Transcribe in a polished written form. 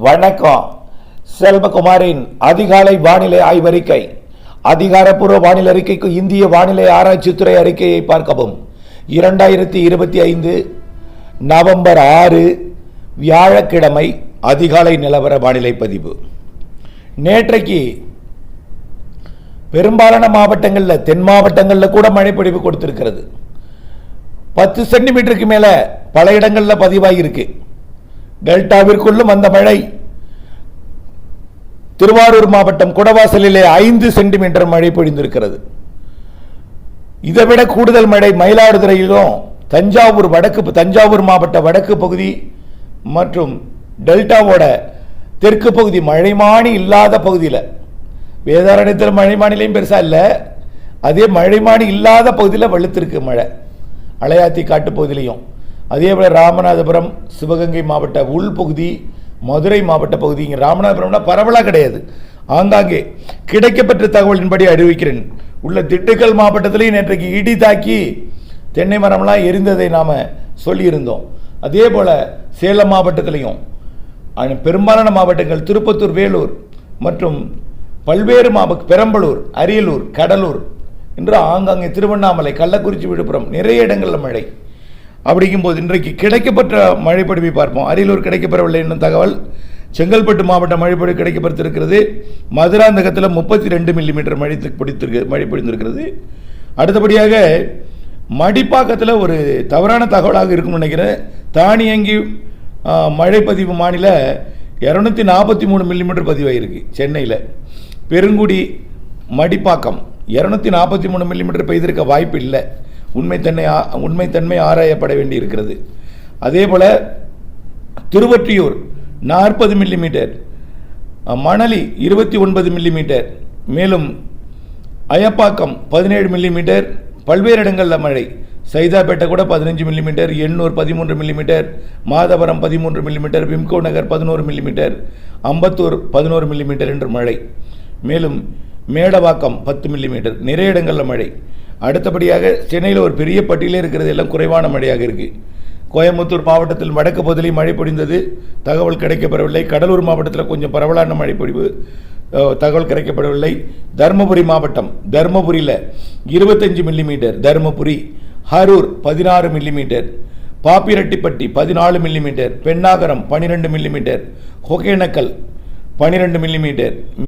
வணக்கம். செல்வகுமாரின் அதிகாலை வானிலை ஆய்வறிக்கை. அதிகாரப்பூர்வ வானிலை அறிக்கைக்கு இந்திய வானிலை ஆராய்ச்சித்துறை அறிக்கையை பார்க்கவும். 2025 நவம்பர் 6 வியாழக்கிழமை அதிகாலை நிலவர வானிலை பதிவு. நேற்றைக்கு பெரும்பாலான மாவட்டங்களில், தென் மாவட்டங்களில் கூட மழைப்பொழிவு கொடுத்திருக்கிறது. 10 சென்டிமீட்டருக்கு மேல பல இடங்களில் பதிவாகியிருக்கு. டெல்டாவிற்குள்ளும் அந்த மழை. திருவாரூர் மாவட்டம் குடவாசலிலே 5 சென்டிமீட்டர் மழை பொழிந்திருக்கிறது. இதைவிட கூடுதல் மழை மயிலாடுதுறையிலும், தஞ்சாவூர் மாவட்ட வடக்கு பகுதி மற்றும் டெல்டாவோட தெற்கு பகுதி, மழைமானி இல்லாத பகுதியில், வேதாரண்யத்தில் மழைமானிலையும் பெருசா இல்லை, அதே மழைமானி இல்லாத பகுதியில் வெளுத்திருக்கு மழை. அலையாத்தி காட்டு பகுதியிலையும், அதே போல ராமநாதபுரம், சிவகங்கை மாவட்ட உள்பகுதி, மதுரை மாவட்ட பகுதி. இங்கே ராமநாதபுரம்னா பரவலாக கிடையாது, ஆங்காங்கே கிடைக்கப்பட்ட தகவலின்படி அறிவிக்கிறேன். உள்ள திண்டுக்கல் மாவட்டத்திலையும் நேற்றைக்கு இடி தாக்கி தென்னை மரம்லாம் எரிந்ததை நாம் சொல்லியிருந்தோம். அதே போல் சேலம் மாவட்டத்திலையும் பெரும்பாலான மாவட்டங்கள், திருப்பத்தூர், வேலூர் மற்றும் பல்வேறு பெரம்பலூர், அரியலூர், கடலூர் என்று ஆங்காங்கே, திருவண்ணாமலை, கள்ளக்குறிச்சி, விழுப்புரம் நிறைய இடங்களில் மழை. அப்படிங்கும்போது இன்றைக்கு கிடைக்கப்பட்ட மழைப்பொழிவை பார்ப்போம். அரியலூர் கிடைக்கப்பெறவில்லை என்னும் தகவல். செங்கல்பட்டு மாவட்ட மழைப்பொழிவு கிடைக்கப்பட்டிருக்கிறது. மதுராந்தகத்தில் 32 மில்லிமீட்டர் மழை பொழிந்திருக்கிறது. அடுத்தபடியாக மடிப்பாக்கத்தில் ஒரு தவறான தகவலாக இருக்கும்னு நினைக்கிறேன். தானியங்கி மழைப்பதிவு மாநில 243 மில்லிமீட்டர் பதிவாயிருக்கு. சென்னையில் பெருங்குடி, மடிப்பாக்கம் 243 மில்லிமீட்டர் பெய்திருக்க வாய்ப்பு இல்லை. உண்மைத்தன்மை ஆராயப்பட வேண்டி இருக்கிறது. அதே போல திருவொற்றியூர் 40 மில்லிமீட்டர், மணலி 29 மில்லிமீட்டர், மேலும் அயப்பாக்கம் 17 மில்லிமீட்டர். பல்வேறு இடங்களில் மழை. சைதாப்பேட்டை கூட 15 millimetre, Ennore 13 millimetre, Madhavaram 13 millimetre, Wimco Nagar 11 millimetre, Ambattur 11 millimetre என்று மழை. மேலும் மேடவாக்கம் 10 மில்லிமீட்டர், நிறைய இடங்களில் மழை. அடுத்தபடியாக சென்னையில் ஒரு பெரிய பட்டியலே இருக்கிறது, எல்லாம் குறைவான மழையாக இருக்குது. கோயம்புத்தூர் மாவட்டத்தில் வடக்கு பகுதியில் மழை பொழிந்தது, தகவல் கிடைக்கப்பெறவில்லை. கடலூர் மாவட்டத்தில் கொஞ்சம் பரவலான மழை பொழிவு, தகவல் கிடைக்கப்படவில்லை. தருமபுரி மாவட்டம், தருமபுரியில் 25 millimetre, Dharmapuri. Harur 16 millimetre, Pappireddipatti 14 millimetre, Pennagaram 12 millimetre, Hogenakkal 12 millimetre.